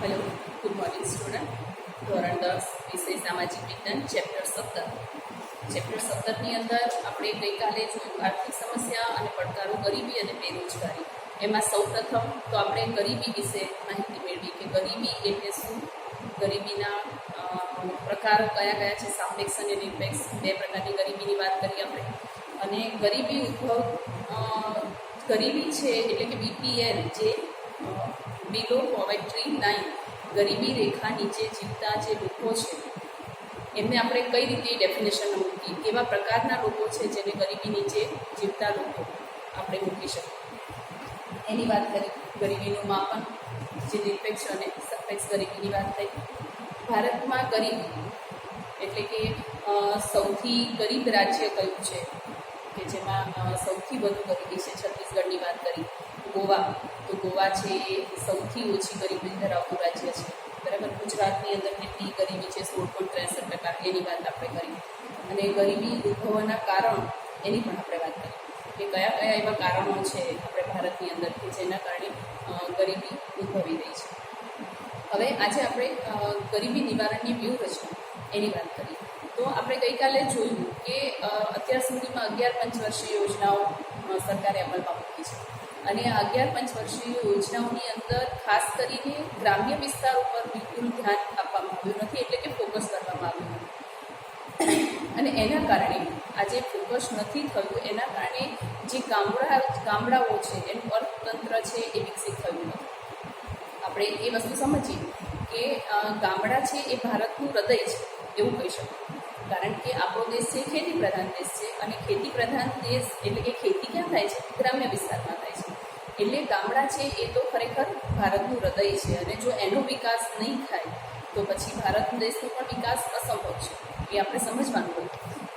Hello, good morning student. ધોરણ 10 વિષય સામાજિક વિજ્ઞાન ચેપ્ટર 17ની અંદર આપણે ગઈકાલે જોયું આર્થિક સમસ્યા અને પડકારો, ગરીબી અને બેરોજગારી. એમાં સૌપ્રથમ તો આપણે ગરીબી વિશે માહિતી મેળવી કે ગરીબી એટલે શું, ગરીબીના પ્રકારો કયા કયા છે, સાપેક્ષ અને નિરપેક્ષ બે પ્રકારની ગરીબીની વાત કરી આપણે. અને ગરીબી છે એટલે કે બીપીએલ, જે બિલો પોવર્ટી લાઇન, ગરીબી રેખા નીચે જીવતા જે લોકો છે એમને આપણે કઈ રીતે ડેફિનેશન મૂકી, કેવા પ્રકારના લોકો છે જેને ગરીબી નીચે જીવતા લોકો આપણે મૂકી શકીએ એની વાત કરી. ગરીબીનું માપન, જે નિરપેક્ષ અને સાપેક્ષ ગરીબીની વાત થઈ. ભારતમાં ગરીબી એટલે કે સૌથી ગરીબ રાજ્ય કયું છે કે જેમાં સૌથી વધુ ગરીબી છે. છત્તીસગઢની વાત કરી. ગોવા, તો ગોવા છે એ સૌથી ઓછી ગરીબી ધરાવતું રાજ્ય છે, બરાબર. ગુજરાતની અંદર કેટલી ગરીબી છે, 16.63%, એની વાત આપણે કરી. અને ગરીબી ઉદ્ભવવાના કારણ એની પણ આપણે વાત કરી કે કયા કયા એવા કારણો છે આપણે ભારતની અંદર કે જેના કારણે ગરીબી ઉદ્ભવી રહી છે. હવે આજે આપણે ગરીબી નિવારણની વ્યૂહરચના એની વાત કરીએ. તો આપણે ગઈકાલે જોયું કે અત્યાર સુધીમાં 11 પંચવર્ષીય યોજનાઓ સરકારે અમલમાં મૂકી છે. અને આ 11 પંચવર્ષીય યોજનાઓની અંદર ખાસ કરીને ગ્રામ્ય વિસ્તાર ઉપર બિલકુલ ધ્યાન આપવામાં આવ્યું નથી, એટલે કે ફોકસ કરવામાં આવ્યું નથી. અને એના કારણે આ જે ફોકસ નથી થયું એના કારણે જે ગામડાઓ છે એનું અર્થતંત્ર છે એ વિકસિત થયું નથી. આપણે એ વસ્તુ સમજીએ કે ગામડા છે એ ભારતનું હૃદય છે એવું કહી શકાય. કારણ કે આપણો દેશ છે ખેતી પ્રધાન દેશ છે, અને ખેતી પ્રધાન દેશ એટલે કે ખેતી ક્યાં થાય છે? ગ્રામ્ય વિસ્તારમાં થાય છે. એટલે ગામડા છે એ તો ખરેખર ભારતનું હૃદય છે, અને જો એનો વિકાસ નહીં થાય તો પછી ભારત દેશનો પણ વિકાસ અસંભવ છે, એ આપણે સમજવાનું હોય.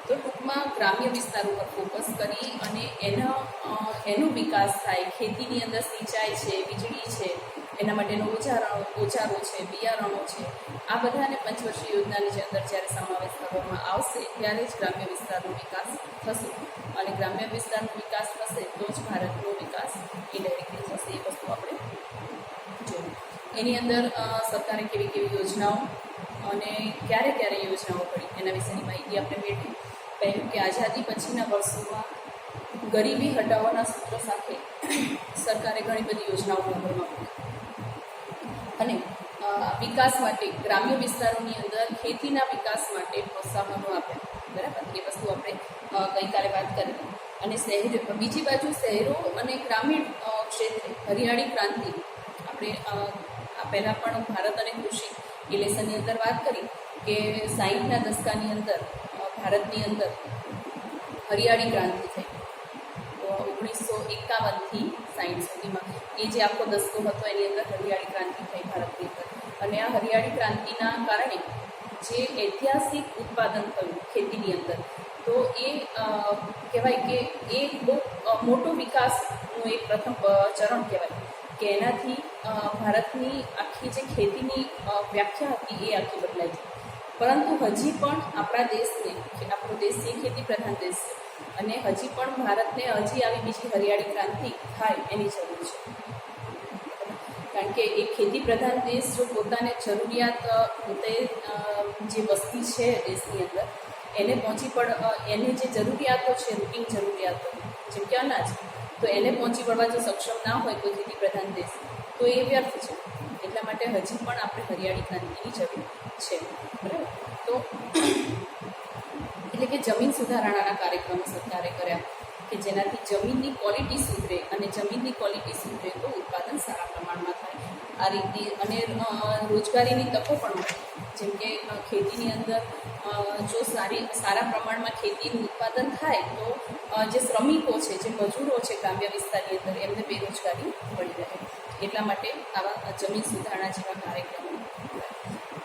તો ટૂંકમાં ગ્રામ્ય વિસ્તાર ઉપર ફોકસ કરી અને એનો વિકાસ થાય. ખેતીની અંદર સિંચાઈ છે, વીજળી છે, એના માટેનો ઓજારો છે, બિયારણો છે, આ બધાને પંચવર્ષીય યોજનાની અંદર જ્યારે સમાવેશ કરવામાં આવશે ત્યારે જ ગ્રામ્ય વિસ્તારનો વિકાસ થશે. અને ગ્રામ્ય વિસ્તારનો વિકાસ થશે તો જ ભારતનો વિકાસ ઇન્ડાયરેક્ટલી થશે. એ વસ્તુ આપણે જોયું. એની અંદર સરકારે કેવી કેવી યોજનાઓ અને ક્યારે ક્યારે યોજનાઓ કરી એના વિશેની માહિતી આપણે મેળવી. પહેલું કે આઝાદી પછીના વર્ષોમાં ગરીબી હટાવવાના સૂત્ર સાથે સરકારે ઘણી બધી યોજનાઓ અમલમાં મૂકી. અને વિકાસ માટે ગ્રામ્ય વિસ્તારોની અંદર ખેતીના વિકાસ માટે પ્રોત્સાહનો આપ્યા, બરાબર. એ વસ્તુ આપણે ગઈકાલે વાત કરી. અને બીજી બાજુ શહેરો અને ગ્રામીણ ક્ષેત્રે હરિયાળી ક્રાંતિ, આપણે પહેલાં પણ ભારત અને કૃષિ એ લેસનની અંદર વાત કરી કે 60ના દશકાની અંદર ભારતની અંદર હરિયાળી ક્રાંતિ થઈ. 1951થી 60 સુધીમાં એ જે આખો દસકો હતો એની અંદર હરિયાળી ક્રાંતિ થઈ ભારતની અંદર. અને આ હરિયાળી ક્રાંતિના કારણે જે ઐતિહાસિક ઉત્પાદન થયું ખેતીની અંદર, તો એ કહેવાય કે એ બહુ મોટો વિકાસનું એક પ્રથમ ચરણ કહેવાય કે એનાથી ભારતની આખી જે ખેતીની વ્યાખ્યા હતી એ આખી બદલાઈ છે. પરંતુ હજી પણ આપણા દેશને, આપણો દેશ છે ખેતી પ્રધાન દેશ છે, અને હજી પણ ભારતને હજી આવી બીજી હરિયાળી ક્રાંતિ થાય એની જરૂર છે. કારણ કે એક ખેતી પ્રધાન દેશ જો પોતાને જરૂરિયાત, પોતે જે વસ્તી છે દેશની અંદર એને એને જે જરૂરિયાતો છે, રૂટીન જરૂરિયાતો જેમ કે અનાજ, તો એને પહોંચી વળવા જો સક્ષમ ના હોય કોઈ ખેતી પ્રધાન દેશ, તો એ વ્યર્થ છે. એટલા માટે હજી પણ આપણે હરિયાળી ક્રાંતિની જરૂર છે, બરાબર. તો એટલે કે જમીન સુધારણાના કાર્યક્રમો સરકારે કર્યા કે જેનાથી જમીનની ક્વોલિટી સુધરે, અને જમીનની ક્વોલિટી સુધરે તો ઉત્પાદન સારા પ્રમાણમાં થાય. આ રીતે અને રોજગારીની તકો પણ મળે. જેમ કે ખેતીની અંદર જો સારા પ્રમાણમાં ખેતીનું ઉત્પાદન થાય તો જે શ્રમિકો છે, જે મજૂરો છે ગ્રામ્ય વિસ્તારની અંદર, એમને બેરોજગારી મળી રહે. એટલા માટે આવા જમીન સુધારણા જેવા કાર્યક્રમો.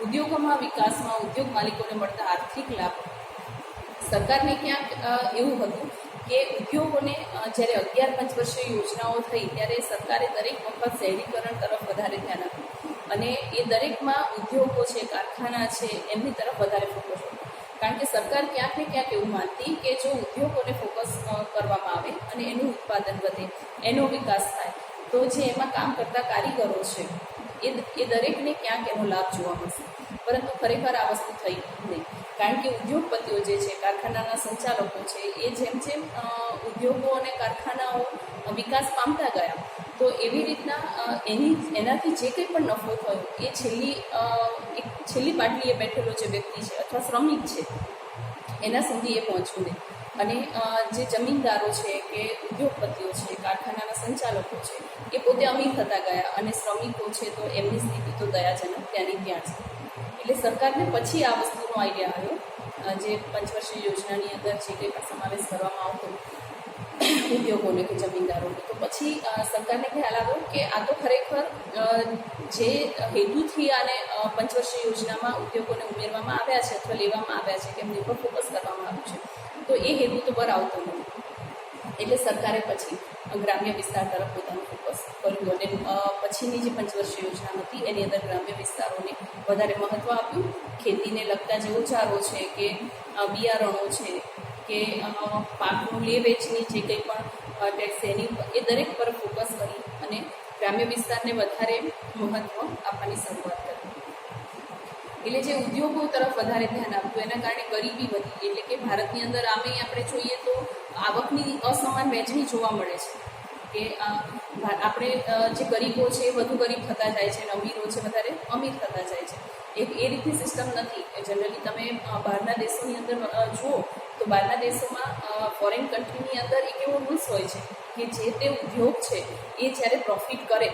ઉદ્યોગોમાં વિકાસમાં ઉદ્યોગ માલિકોને મળતા આર્થિક લાભ. સરકારને ક્યાંક એવું હતું કે ઉદ્યોગોને જ્યારે 11 પંચવર્ષીય યોજનાઓ થઈ ત્યારે સરકારે દરેક વખત શહેરીકરણ તરફ વધારે ધ્યાન આપ્યું, અને એ દરેકમાં ઉદ્યોગો છે, કારખાના છે, એમની તરફ વધારે ફોકસ હતો. કારણ કે સરકાર ક્યાંક ને ક્યાંક એવું માનતી કે જો ઉદ્યોગોને ફોકસ કરવામાં આવે અને એનું ઉત્પાદન વધે, એનો વિકાસ થાય, તો જે એમાં કામ કરતા કારીગરો છે એ દરેકને ક્યાંક એનો લાભ જોવા મળશે. પરંતુ ખરેખર આ વસ્તુ થઈ નહીં, કારણ કે ઉદ્યોગપતિઓ જે છે, કારખાનાના સંચાલકો છે, એ જેમ જેમ ઉદ્યોગો અને કારખાનાઓ વિકાસ પામતા ગયા, તો એવી રીતના એનાથી જે કંઈ પણ નફો થયો એ છેલ્લી પાટલીએ બેઠેલો જે વ્યક્તિ છે અથવા શ્રમિક છે એના સુધી એ પહોંચવું નહીં. અને જે જમીનદારો છે કે ઉદ્યોગપતિઓ છે, કારખાનાના સંચાલકો છે, એ પોતે અમીર થતા ગયા અને શ્રમિકો છે તો એમની સ્થિતિ તો દયાજનક ત્યાંની ત્યાં છે. એટલે સરકારને પછી આ વસ્તુનો આઈડિયા આવ્યો, જે પંચવર્ષીય યોજનાની અંદર જે કંઈ પણ સમાવેશ કરવામાં આવતો ઉદ્યોગોને કે જમીનદારોને, તો પછી સરકારને ખ્યાલ આવ્યો કે આ તો ખરેખર જે હેતુથી આને પંચવર્ષીય યોજનામાં ઉદ્યોગોને ઉમેરવામાં આવ્યા છે અથવા લેવામાં આવ્યા છે કે એમની ઉપર ફોકસ કરવામાં આવ્યું છે, તો એ હેતુ તો બર આવતો નથી. એટલે સરકારે પછી ગ્રામ્ય વિસ્તાર તરફ પોતાનું ફોકસ કર્યું અને પછીની જે પંચવર્ષીય યોજના હતી એની અંદર ગ્રામ્ય વિસ્તારોને વધારે મહત્ત્વ આપ્યું. ખેતીને લગતા જે ઓજારો છે કે બિયારણો છે કે પાકનું લે વેચની જે કંઈ પણ ટેક્સ એની એ દરેક પર ફોકસ કરી અને ગ્રામ્ય વિસ્તારને વધારે મહત્ત્વ આપવાની શરૂઆત કરી. એટલે જે ઉદ્યોગો તરફ વધારે ધ્યાન આપ્યું એના કારણે ગરીબી વધી. એટલે કે ભારતની અંદર આમે આપણે જોઈએ તો આવકની અસમાન વહેંચણી જોવા મળે છે કે આપણે જે ગરીબો છે એ વધુ ગરીબ થતા જાય છે અને અમીરો છે વધારે અમીર થતા જાય છે. એ રીતની સિસ્ટમ નથી. જનરલી તમે બહારના દેશોની અંદર જુઓ તો બહારના દેશોમાં ફોરેન કન્ટ્રીની અંદર એક એવો રૂલ્સ હોય છે કે જે તે ઉદ્યોગ છે એ જ્યારે પ્રોફિટ કરે,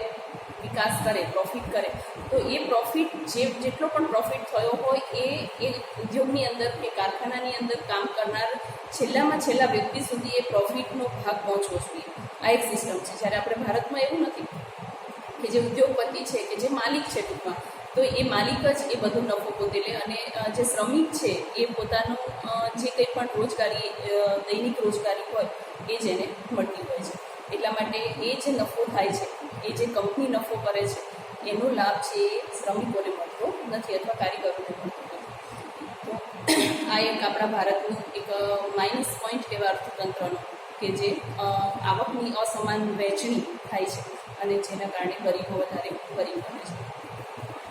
વિકાસ કરે, પ્રોફિટ કરે, તો એ પ્રોફિટ જેટલો પણ પ્રોફિટ થયો હોય એ ઉદ્યોગની અંદર કે કારખાનાની અંદર કામ કરનાર છેલ્લામાં છેલ્લા વ્યક્તિ સુધી એ પ્રોફિટનો ભાગ પહોંચવો જોઈએ. આ એક સિસ્ટમ છે. જ્યારે આપણે ભારતમાં એવું નથી કે જે ઉદ્યોગપતિ છે કે જે માલિક છે ટૂંકમાં, તો એ માલિક જ એ બધો નફો પોતે લે અને જે શ્રમિક છે એ પોતાનું જે કંઈ પણ રોજગારી દૈનિક રોજગારી હોય એ જ એને મળતી હોય છે. એટલા માટે એ જે નફો થાય છે, એ જે કંપની નફો કરે છે એનો લાભ છે એ શ્રમિકોને મળતો નથી અથવા કારીગરોને મળતો નથી. તો આ એક આપણા ભારતનું એક માઇનસ પોઈન્ટ કહેવાય અર્થતંત્રનો, કે જે આવકની અસમાન વહેંચણી થાય છે અને જેના કારણે ગરીબો વધારે ગરીબ બને છે.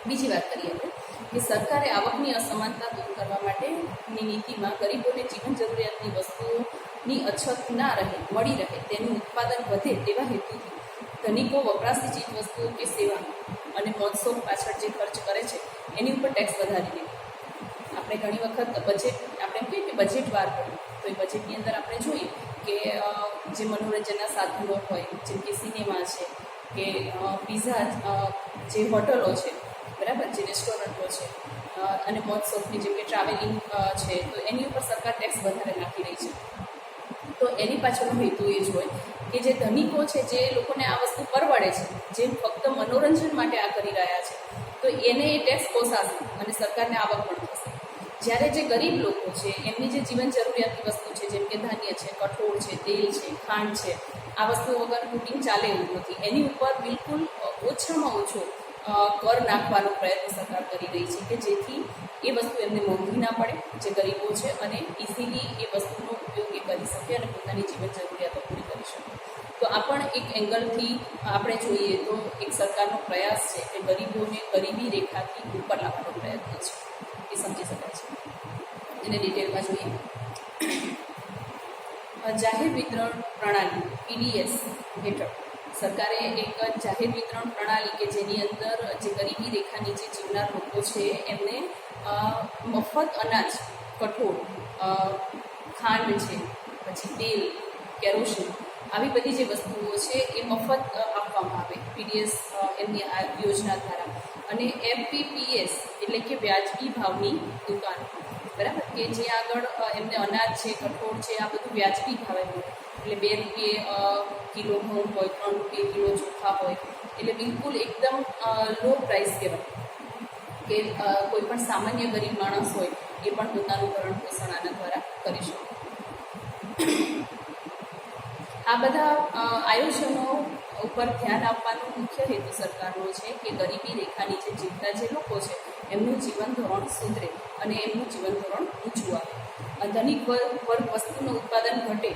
બીજી વાત કરીએ આપણે કે સરકારે આવકની અસમાનતા દૂર કરવા માટેની નીતિમાં ગરીબોને જીવન જરૂરિયાતની વસ્તુઓની અછત ના રહે, મળી રહે, તેનું ઉત્પાદન વધે તેવા હેતુથી ધનિકો વપરાશી ચીજ વસ્તુઓ કે સેવા અને મહોત્સવ પાછળ જે ખર્ચ કરે છે એની ઉપર ટેક્સ વધારી દે. આપણે ઘણી વખત બજેટ આપણે કહીએ કે બજેટ વાર કરીએ તો એ બજેટની અંદર આપણે જોઈએ કે જે મનોરંજનના સાધનો હોય જેમ કે સિનેમા છે કે પીઝા જે હોટલો છે, બરાબર, જે રેસ્ટોરન્ટો છે અને મહોત્સવની જેમ કે ટ્રાવેલિંગ છે, તો એની ઉપર સરકાર ટેક્સ વધારે નાખી રહી છે. તો એની પાછળનો હેતુ એ જ હોય કે જે ધનિકો છે, જે લોકોને આ વસ્તુ પરવડે છે, જે ફક્ત મનોરંજન માટે આ કરી રહ્યા છે, તો એને એ ટેક્સ પોસાશે અને સરકારને આવક પણ થશે. જ્યારે જે ગરીબ લોકો છે એમની જે જીવન જરૂરિયાતની વસ્તુ છે જેમ કે ધાન્ય છે, કઠોળ છે, તેલ છે, ખાંડ છે, આ વસ્તુ વગર રૂટીન ચાલે એવું નથી. એની ઉપર બિલકુલ ઓછામાં ઓછો કર નાખવાનો પ્રયત્ન સરકાર કરી રહી છે કે જેથી એ વસ્તુ એમને મોંઘી ના પડે, જે ગરીબો છે, અને ઇઝીલી એ વસ્તુનો ઉપયોગ એ કરી શકે અને પોતાની જીવન જરૂરિયાતો પૂરી કરી શકે. તો આ પણ એક એંગલથી આપણે જોઈએ તો એક સરકારનો પ્રયાસ છે કે ગરીબોને ગરીબી રેખાથી ઉપર લાવવાનો પ્રયત્ન છે, એ સમજી શકાય છે. એને ડિટેલમાં જોઈએ. જાહેર વિતરણ પ્રણાલી PDS હેઠળ સરકારે એક જાહેર વિતરણ પ્રણાલી કે જેની અંદર જે ગરીબી રેખા નીચે જીવનાર લોકો છે એમને મફત અનાજ, કઠોળ, ખાંડ છે, પછી તેલ, કેરોસીન, આવી બધી જે વસ્તુઓ છે એ મફત આપવામાં આવે PDS એમની આ યોજના દ્વારા. અને MPPS એટલે કે વ્યાજબી ભાવની દુકાન, બરાબર, કે જે આગળ એમને અનાજ છે, કઠોળ છે, આ બધું વ્યાજબી ભાવે મળે. એટલે 2 રૂપિયે કિલો ઘઉં હોય, 3 રૂપિયે કિલો ચોખા હોય, એટલે બિલકુલ એકદમ લો પ્રાઇસ કહેવાય કે કોઈ પણ સામાન્ય ગરીબ માણસ હોય એ પણ પોતાનું ભરણ પોષણ આના દ્વારા કરી શકે. આ બધા આયોજનો ઉપર ધ્યાન આપવાનો મુખ્ય હેતુ સરકારનો છે કે ગરીબી રેખા નીચે જીવતા જે લોકો છે એમનું જીવન ધોરણ સુધરે અને એમનું જીવન ધોરણ ઊંચું આવે. ધનિક વર્ગ વસ્તુનું ઉત્પાદન ઘટે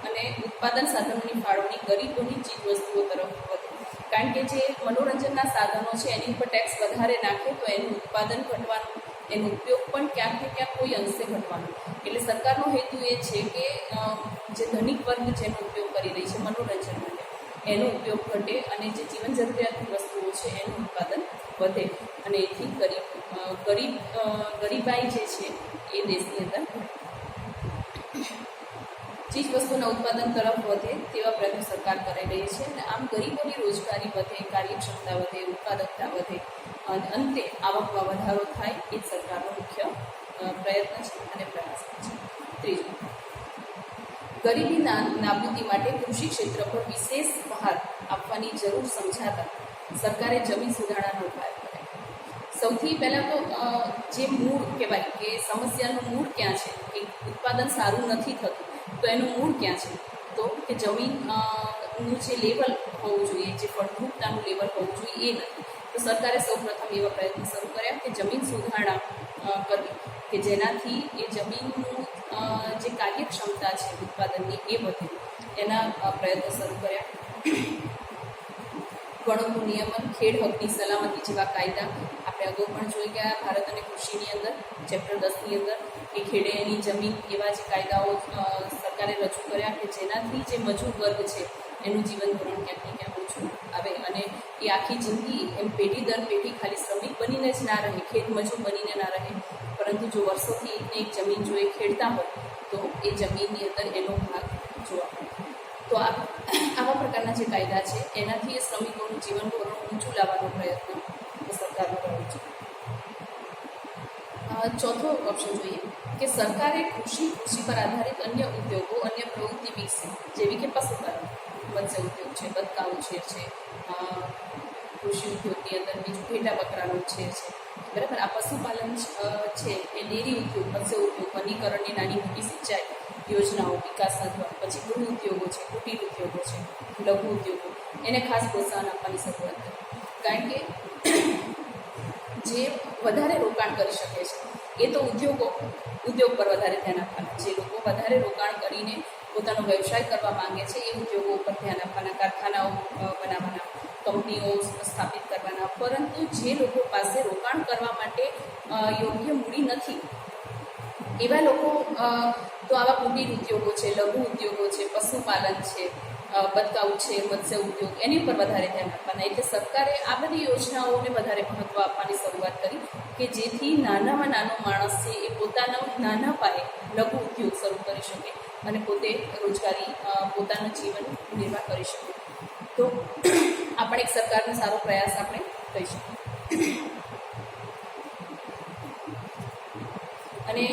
અને ઉત્પાદન સાધનોની ફાળવણી ગરીબોની ચીજ વસ્તુઓ તરફ વધે. કારણ કે જે મનોરંજનના સાધનો છે એની ઉપર ટેક્સ વધારે નાખે તો એનું ઉત્પાદન ઘટવાનું, એનો ઉપયોગ પણ ક્યાંક ને ક્યાંક કોઈ અંશે ઘટવાનો. એટલે સરકારનો હેતુ એ છે કે જે ધનિક વર્ગ જેનો ઉપયોગ કરી રહી છે મનોરંજન માટે, એનો ઉપયોગ ઘટે અને જે જીવન જરૂરિયાતની વસ્તુઓ છે એનું ઉત્પાદન વધે અને એથી ગરીબાઈ જે છે એ દેશની અંદર ચીજ વસ્તુના ઉત્પાદન તરફ વધે તેવા પ્રયત્નો સરકાર કરી રહી છે. અને આમ ગરીબોની રોજગારી વધે, કાર્યક્ષમતા વધે, ઉત્પાદકતા વધે અને અંતે આવકમાં વધારો થાય એ જ સરકારનો મુખ્ય પ્રયત્ન છે અને પ્રયાસ છે. ત્રીજું, ગરીબી નાબૂદી માટે કૃષિ ક્ષેત્ર પર વિશેષ ભાર આપવાની જરૂર સમજાતા સરકારે જમીન સુધારણાનો ઉપાય કર્યો. સૌથી પહેલાં તો જે મૂળ કહેવાય કે સમસ્યાનું મૂળ ક્યાં છે, કે ઉત્પાદન સારું નથી થતું, તો એનું મૂળ ક્યાં છે? તો કે જમીનનું જે લેવલ હોવું જોઈએ, જે ફળદ્રુપતાનું લેવલ હોવું જોઈએ એ નથી. તો સરકારે સૌપ્રથમ એવા પ્રયત્નો શરૂ કર્યા કે જમીન સુધારણા કરવી, કે જેનાથી એ જમીનનું જે કાર્યક્ષમતા છે ઉત્પાદનની એ વધે, એના પ્રયત્નો શરૂ કર્યા. ગણોનું નિયમન, ખેડ હકની સલામતી જેવા કાયદા આપણે અગાઉ પણ જોઈ ગયા ભારત અને કૃષિની અંદર ચેપ્ટર 10ની અંદર, કે ખેડે એની જમીન, એવા જે કાયદાઓ સરકારે રજૂ કર્યા કે જેનાથી જે મજૂર વર્ગ છે એનું જીવન ધોરણ ક્યાંક ને ક્યાંક ઓછું આવે અને એ આખી જિંદગી એમ પેઢી દર પેઢી ખાલી શ્રમિક બનીને જ ના રહે, ખેત મજૂર બનીને ના રહે, પરંતુ જો વર્ષોથી એક જમીન જો એ ખેડતા હોય તો એ જમીનની અંદર એનો ભાગ જોવા મળે. તો આવા પ્રકારના જે કાયદા છે એનાથી એ શ્રમિકોનું જીવન ધોરણ ઊંચું લાવવાનો પ્રયત્ન સરકારનો રહ્યો છે. ચોથો ઓપ્શન જોઈએ કે સરકારે કૃષિ પર આધારિત અન્ય ઉદ્યોગો, અન્ય પ્રવૃત્તિ વિકસે, જેવી કે પશુપાલન, મત્સ્ય ઉદ્યોગ છે, બતકા ઉછેર છે, કૃષિ ઉદ્યોગની અંદર બીજું ઘેટા બકરાનો ઉછેર છે, બરાબર. આ પશુપાલન છે એ ડેરી ઉદ્યોગ, મત્સ્ય ઉદ્યોગ, વનીકરણની નાની મોટી સિંચાઈ યોજનાઓ, વિકાસના દ્વાર, પછી ગૃહ ઉદ્યોગો છે, કુટીર ઉદ્યોગો છે, લઘુ ઉદ્યોગો, એને ખાસ પ્રોત્સાહન આપવાની શરૂઆત કરી. કારણ કે જે વધારે રોકાણ કરી શકે છે એ તો ઉદ્યોગ પર વધારે ધ્યાન આપવાના. જે લોકો વધારે રોકાણ કરીને પોતાનો વ્યવસાય કરવા માંગે છે એ ઉદ્યોગો ઉપર ધ્યાન આપવાના, કારખાનાઓ બનાવવાના, કંપનીઓ સ્થાપિત કરવાના. પરંતુ જે લોકો પાસે રોકાણ કરવા માટે યોગ્ય મૂડી નથી એવા લોકો તો આવા કુટીર ઉદ્યોગો છે, લઘુ ઉદ્યોગો છે, પશુપાલન છે, બતકા ઉછેર, મત્સ્ય ઉદ્યોગ, એની ઉપર વધારે ધ્યાન આપવાના. એટલે સરકારે આ બધી યોજનાઓને વધારે મહત્ત્વ આપવાની શરૂઆત કરી કે જેથી નાનામાં નાનો માણસ છે એ પોતાના નાના પાયે લઘુ ઉદ્યોગ શરૂ કરી શકે અને પોતે રોજગારી, પોતાનું જીવન નિર્વાહ કરી શકે. તો આ પણ એક સરકારનો સારો પ્રયાસ આપણે કહી શકીએ. અને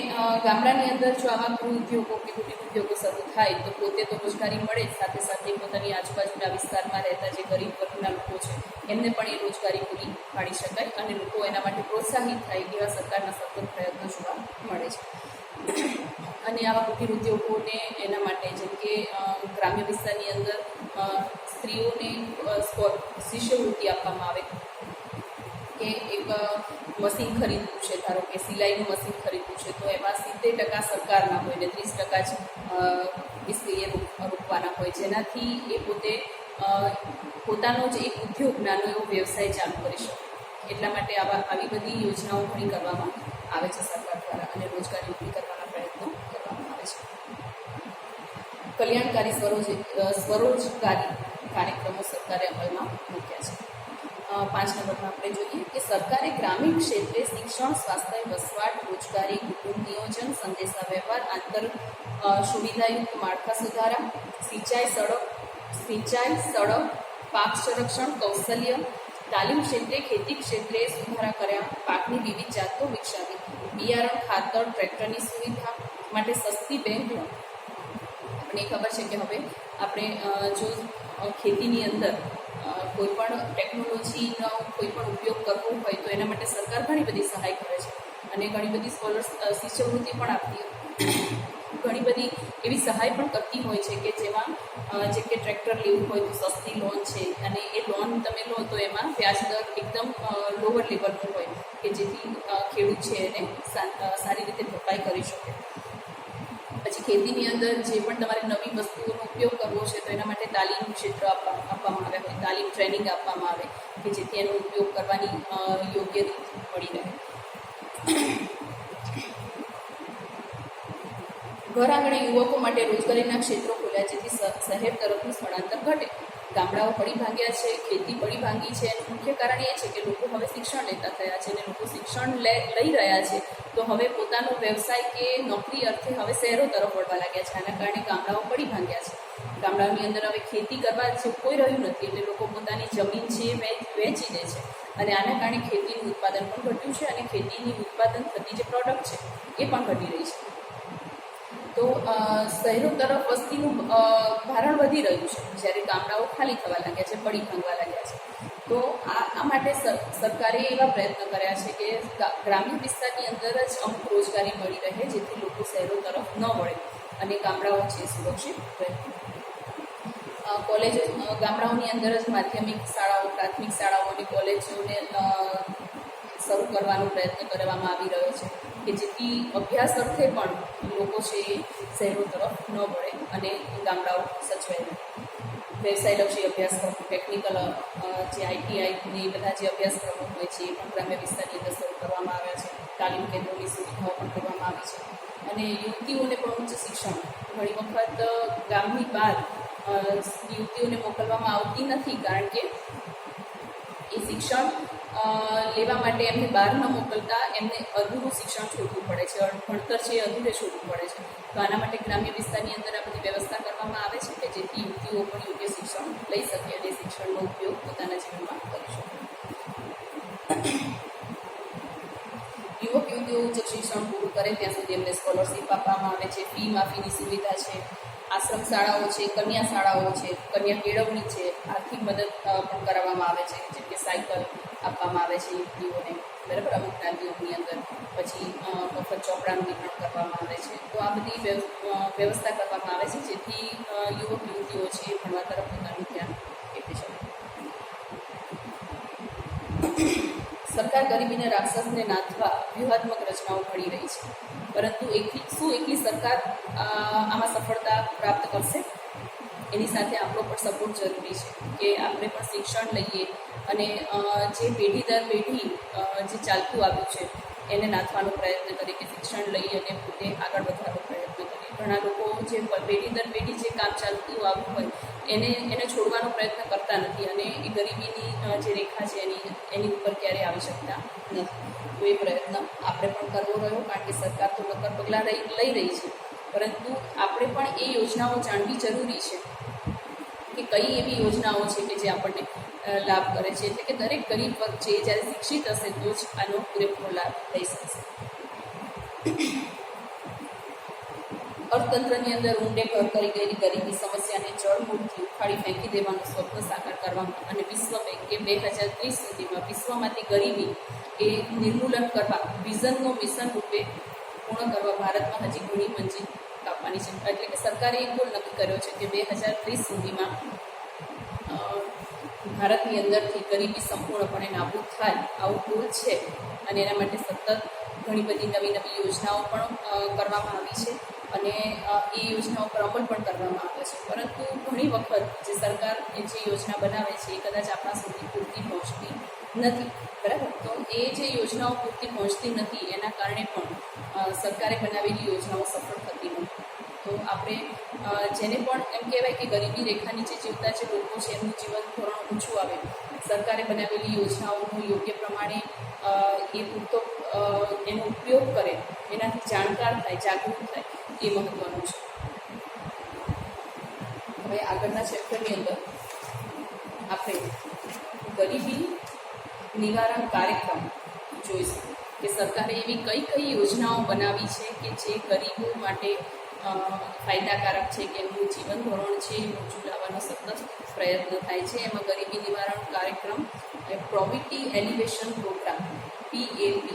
ગામડાની અંદર જો આવા ગૃહ ઉદ્યોગો કે કુટીર ઉદ્યોગો શરૂ થાય તો પોતે તો રોજગારી મળે જ, સાથે સાથે પોતાની આજુબાજુના વિસ્તારમાં રહેતા જે ગરીબ વર્ગના લોકો છે એમને પણ એ રોજગારી પૂરી પાડી શકાય અને લોકો એના માટે પ્રોત્સાહિત થાય એવા સરકારના સતત પ્રયત્નો જોવા મળે છે. અને આવા કુટીર ઉદ્યોગોને એના માટે જેમ કે ગ્રામ્ય વિસ્તારની અંદર સ્ત્રીઓને શિષ્યવૃત્તિ આપવામાં આવે કે એક મશીન ખરીદવું છે, ધારો કે સિલાઈનું મશીન ખરીદવું છે, તો એમાં 70% સરકારના હોય ને 30% જ સ્ત્રીએ રોકવાના હોય, જેનાથી એ પોતે પોતાનો જ એક ઉદ્યોગ, નાનો એવો વ્યવસાય ચાલુ કરી શકે. એટલા માટે આવી બધી યોજનાઓ ઘણી કરવામાં આવે છે સરકાર દ્વારા અને રોજગારી ઊભી કરવાના પ્રયત્નો કરવામાં આવે છે. કલ્યાણકારી સ્વરોજગારી કાર્યક્રમો સરકારે અમલમાં મૂક્યા છે. 5 નંબરમાં આપણે જોઈએ કે સરકારે ગ્રામીણ ક્ષેત્રે શિક્ષણ, સ્વાસ્થ્ય, વસવાટ, રોજગારી, કુટુંબ નિયોજન, સંદેશા વ્યવહાર, આંતર સુવિધાયુક્ત માળખા સુધારા, સિંચાઈ, સડક, પાક સંરક્ષણ, કૌશલ્ય, તાલીમ ક્ષેત્રે, ખેતી ક્ષેત્રે સુધારા કર્યા, પાકની વિવિધ જાતો વિકસાવી, બિયારણ, ખાતર, ટ્રેક્ટરની સુવિધા માટે સસ્તી બેંક લોન. આપણને ખબર છે કે હવે આપણે જો ખેતીની અંદર કોઈ પણ ટેકનોલોજીનો કોઈ પણ ઉપયોગ કરવો હોય તો એના માટે સરકાર ઘણી બધી સહાય કરે છે અને ઘણી બધી શિષ્યવૃત્તિ પણ આપતી હોય, ઘણી બધી એવી સહાય પણ કરતી હોય છે કે જેમાં જેમ કે ટ્રેક્ટર લેવું હોય તો સસ્તી લોન છે અને એ લોન તમે લો તો એમાં વ્યાજ દર એકદમ લોઅર લેવલનો હોય કે જેથી ખેડૂત છે એને સારી રીતે ભરપાઈ કરી શકે. પછી ખેતીની અંદર જે પણ તમારે નવી વસ્તુઓનો ઉપયોગ કરવો છે તો એના માટે તાલીમ ક્ષેત્ર આપવામાં આવે, તાલીમ ટ્રેનિંગ આપવામાં આવે કે જેથી એનો ઉપયોગ કરવાની યોગ્ય રીત મળી રહે. ઘર આંગણે યુવકો માટે રોજગારીના ક્ષેત્રો ખોલ્યા જેથી શહેર તરફનું સ્થળાંતર ઘટે. ગામડાઓ પડી ભાંગ્યા છે, ખેતી પડી ભાંગી છે. એનું મુખ્ય કારણ એ છે કે લોકો હવે શિક્ષણ લેતા થયા છે અને લોકો શિક્ષણ લઈ રહ્યા છે તો હવે પોતાનો વ્યવસાય કે નોકરી અર્થે હવે શહેરો તરફ વળવા લાગ્યા છે. આના કારણે ગામડાઓ પડી ભાંગ્યા છે. ગામડાઓની અંદર હવે ખેતી કરવા જેવું કોઈ રહ્યું નથી એટલે લોકો પોતાની જમીન છે વેચી દે છે અને આના કારણે ખેતીનું ઉત્પાદન પણ ઘટ્યું છે અને ખેતીની ઉત્પાદન થતી જે પ્રોડક્ટ છે એ પણ ઘટી રહી છે. તો શહેરો તરફ વસ્તીનું ભારણ વધી રહ્યું છે જ્યારે ગામડાઓ ખાલી થવા લાગ્યા છે, પડી ભાંગવા લાગ્યા છે. તો આ માટે સરકારે એવા પ્રયત્ન કર્યા છે કે ગ્રામ્ય વિસ્તારની અંદર જ અમુક રોજગારી મળી રહે જેથી લોકો શહેરો તરફ ન વળે અને ગામડાઓ છે સુરક્ષિત રહે. કોલેજો ગામડાઓની અંદર જ માધ્યમિક શાળાઓ, પ્રાથમિક શાળાઓ અને કોલેજોને શરૂ કરવાનો પ્રયત્ન કરવામાં આવી રહ્યો છે કે જેથી અભ્યાસ અર્થે પણ લોકો છે એ શહેરો તરફ ન વળે અને ગામડાઓ સચવાઈ રહે. વ્યવસાયલક્ષી અભ્યાસક્રમો, ટેકનિકલ જે ITI એ બધા જે અભ્યાસક્રમો હોય છે એ પણ ગ્રામ્ય વિસ્તારની અંદર શરૂ કરવામાં આવ્યા છે. તાલીમ કેન્દ્રોની સુવિધાઓ પણ કરવામાં આવી છે અને યુવતીઓને પણ ઉચ્ચ શિક્ષણ ઘણી વખત ગામની બહાર યુવતીઓને મોકલવામાં આવતી નથી કારણ કે એ શિક્ષણ લેવા માટે એમને બહાર ન મોકલતા એમને અધૂરું શિક્ષણ છોડવું પડે છે, ભણતર છે એ અધૂરે છોડવું પડે છે. તો આના માટે ગ્રામ્ય વિસ્તારની અંદર આ બધી વ્યવસ્થા કરવામાં આવે છે કે જેથી યુવતીઓ પણ યોગ્ય શિક્ષણ લઈ શકે અને શિક્ષણનો ઉપયોગ પોતાના જીવનમાં કરી શકે. યુવક યુવતીઓ ઉચ્ચ શિક્ષણ પૂરું કરે ત્યાં સુધી એમને સ્કોલરશીપ આપવામાં આવે છે, ફી માફીની સુવિધા છે, આશ્રમ શાળાઓ છે, કન્યા શાળાઓ છે, કન્યા કેળવણી છે, આર્થિક મદદ પણ કરાવવામાં આવે છે જેમ કે સાયકલ આપવામાં આવે છે યુવતીઓને, બરાબર, અમુક જ્ઞાતિઓની અંદર. પછી મફત ચોપડાનું વિતરણ કરવામાં આવે છે. તો આ બધી વ્યવસ્થા કરવામાં આવે છે જેથી યુવક યુવતીઓ છે એ ભણવા તરફ પોતાનું ધ્યાન આપી શકે. સરકાર ગરીબીના રાક્ષસને નાથવા વ્યૂહાત્મક રચનાઓ ઘડી રહી છે પરંતુ એકલી સરકાર આમાં સફળતા પ્રાપ્ત કરશે? એની સાથે આપણો પણ સપોર્ટ જરૂરી છે કે આપણે પણ શિક્ષણ લઈએ અને જે પેઢી દર પેઢી જે ચાલતું આવ્યું છે એને નાથવાનો પ્રયત્ન કરીએ કે શિક્ષણ લઈ અને પોતે આગળ વધવાનો પ્રયત્ન કરીએ. ઘણા લોકો જે પેઢી દર પેઢી જે કામ ચાલતું આવ્યું હોય એને છોડવાનો પ્રયત્ન કરતા નથી અને એ ગરીબીની જે રેખા છે એની ઉપર ક્યારેય આવી શકતા નથી. તો એ પ્રયત્ન આપણે પણ કરવો રહ્યો કારણ કે સરકાર તો નક્કર પગલાં લઈ રહી છે પરંતુ આપણે પણ એ યોજનાઓ જાણવી જરૂરી છે કે કઈ એવી યોજનાઓ છે કે જે આપણને લાભ કરે છે. એટલે કે દરેક ગરીબ વર્ગ છે જ્યારે શિક્ષિત હશે તો જ આનો પૂરેપૂરો લાભ લઈ શકશે. અર્થતંત્રની અંદર ઊંડે ઘર કરી ગયેલી ગરીબી સમસ્યાને જળમૂળથી ઉખાડી ફેંકી દેવાનું સ્વપ્ન સાકાર કરવામાં અને વિશ્વ બેંકે 2030 સુધીમાં વિશ્વમાંથી ગરીબી એ નિર્મૂલન કરવા વિઝનનો મિશન રૂપે પૂર્ણ કરવા ભારતમાં હજી ઘણી મંજિલ કાપવાની છે. એટલે કે સરકારે એક ગોલ નક્કી કર્યો છે કે 2030 સુધીમાં ભારતની અંદરથી ગરીબી સંપૂર્ણપણે નાબૂદ થાય આવું ગોલ છે અને એના માટે સતત ઘણી બધી નવી યોજનાઓ પણ કરવામાં આવી છે અને એ યોજનાઓ પર અમલ પણ કરવામાં આવે છે. પરંતુ ઘણી વખત જે સરકાર જે યોજના બનાવે છે એ કદાચ આપણા સુધી પૂરતી પહોંચતી નથી, બરાબર. તો એ જે યોજનાઓ પૂરતી પહોંચતી નથી એના કારણે પણ સરકારે બનાવેલી યોજનાઓ સફળ થતી નથી. તો આપણે જેને પણ એમ કહેવાય કે ગરીબી રેખા નીચે જીવતા જે લોકો છે એમનું જીવન ધોરણ ઓછું આવે, સરકારે બનાવેલી યોજનાઓનું યોગ્ય પ્રમાણે એ પૂરતો એનો ઉપયોગ કરે, એનાથી જાણકાર થાય, જાગૃત થાય એ મહત્ત્વનું છે. હવે આગળના ચેપ્ટરની અંદર આપણે ગરીબી નિવારણ કાર્યક્રમ જોઈશું કે સરકારે એવી કઈ યોજનાઓ બનાવી છે કે જે ગરીબો માટે ફાયદાકારક છે કે એમનું જીવન ધોરણ છે એ ઊંચું લાવવાનો સતત પ્રયત્ન થાય છે. એમાં ગરીબી નિવારણ કાર્યક્રમ પોવર્ટી એલિવેશન પ્રોગ્રામ PAP,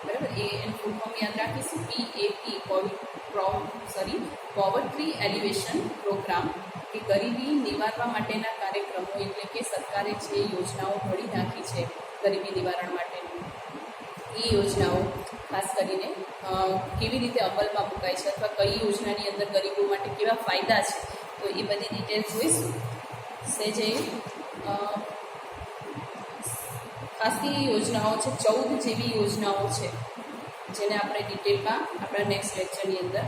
બરાબર, એ એનું ફૂલ ફોર્મ યાદ રાખીશું. પોવર્ટી એલિવેશન પ્રોગ્રામ કે ગરીબી નિવારવા માટેના કાર્યક્રમો એટલે કે સરકારે જે યોજનાઓ ઘડી નાખી છે ગરીબી નિવારણ માટેની એ યોજનાઓ ખાસ કરીને કેવી રીતે અમલમાં મુકાય છે અથવા કઈ યોજનાની અંદર ગરીબો માટે કેવા ફાયદા છે, તો એ બધી ડિટેલ્સ જોઈશું. સેજે ખાસી યોજનાઓ છે, 14 જેવી યોજનાઓ છે જેને આપણે ડિટેલમાં આપણા નેક્સ્ટ લેક્ચરની અંદર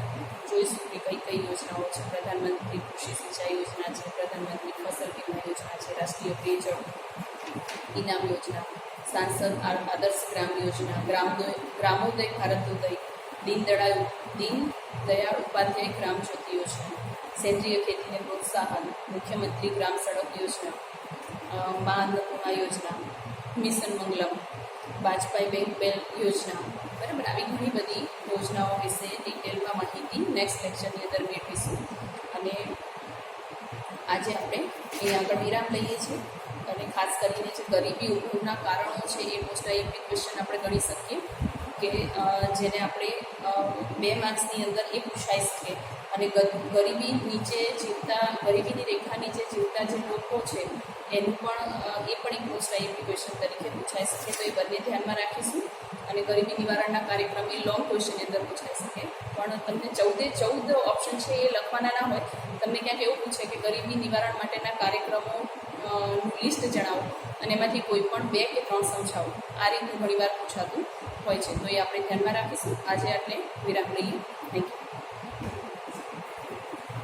જોઈશું કે કઈ કઈ યોજનાઓ છે. પ્રધાનમંત્રી કૃષિ સિંચાઈ યોજના છે, પ્રધાનમંત્રી ફસલ વીમા યોજના છે, રાષ્ટ્રીય પેયજળ ઇનામ યોજના, સાંસદ આદર્શ ગ્રામ યોજના, ગ્રામોદય ભારતોદય, દીનદયાળ ઉપાધ્યાય ગ્રામ જ્યોતિ યોજના, સેન્દ્રિય ખેતીને પ્રોત્સાહન, મુખ્યમંત્રી ગ્રામ સડક યોજના, મા અન્નપૂર્ણા યોજના, મિશન મંગલમ, વાજપાઈ બેંક બેલ યોજના, બરાબર. આવી ઘણી બધી યોજનાઓ વિશે ડિટેલમાં માહિતી નેક્સ્ટ લેક્ચરની અંદર મેળવીશું. અને આજે આપણે અહીં આગળ વિરામ લઈએ છીએ. અને ખાસ કરીને જે ગરીબી ઉદ્ભવના કારણો છે એ મોસ્ટ આઈએમપી ક્વેશ્ચન આપણે ગણી શકીએ કે જેને આપણે 2 માર્ક્સની અંદર એ પૂછાઈ શકે. અને ગરીબીની રેખા નીચે જીવતા જે લોકો છે એનું પણ એક મોસ્ટ આઈએમપી ક્વેશ્ચન તરીકે પૂછાઈ શકે. તો એ બંને ધ્યાનમાં રાખીશું. અને ગરીબી નિવારણના કાર્યક્રમ એ લોંગ ક્વેશ્ચનની અંદર પૂછાઈ શકે. પણ તમને 14 ઓપ્શન છે એ લખવાના ના હોય. તમને ક્યાંક એવું પૂછે કે ગરીબી નિવારણ માટેના કાર્યક્રમો લિસ્ટ જણાવો અને એમાંથી કોઈ પણ 2 કે 3 સમજાવો. આ રીતનું ઘણીવાર પૂછાતું હોય છે. તો એ આપણે ધ્યાનમાં રાખીશું. આજે આપણે વિરામ લઈએ. Thank you.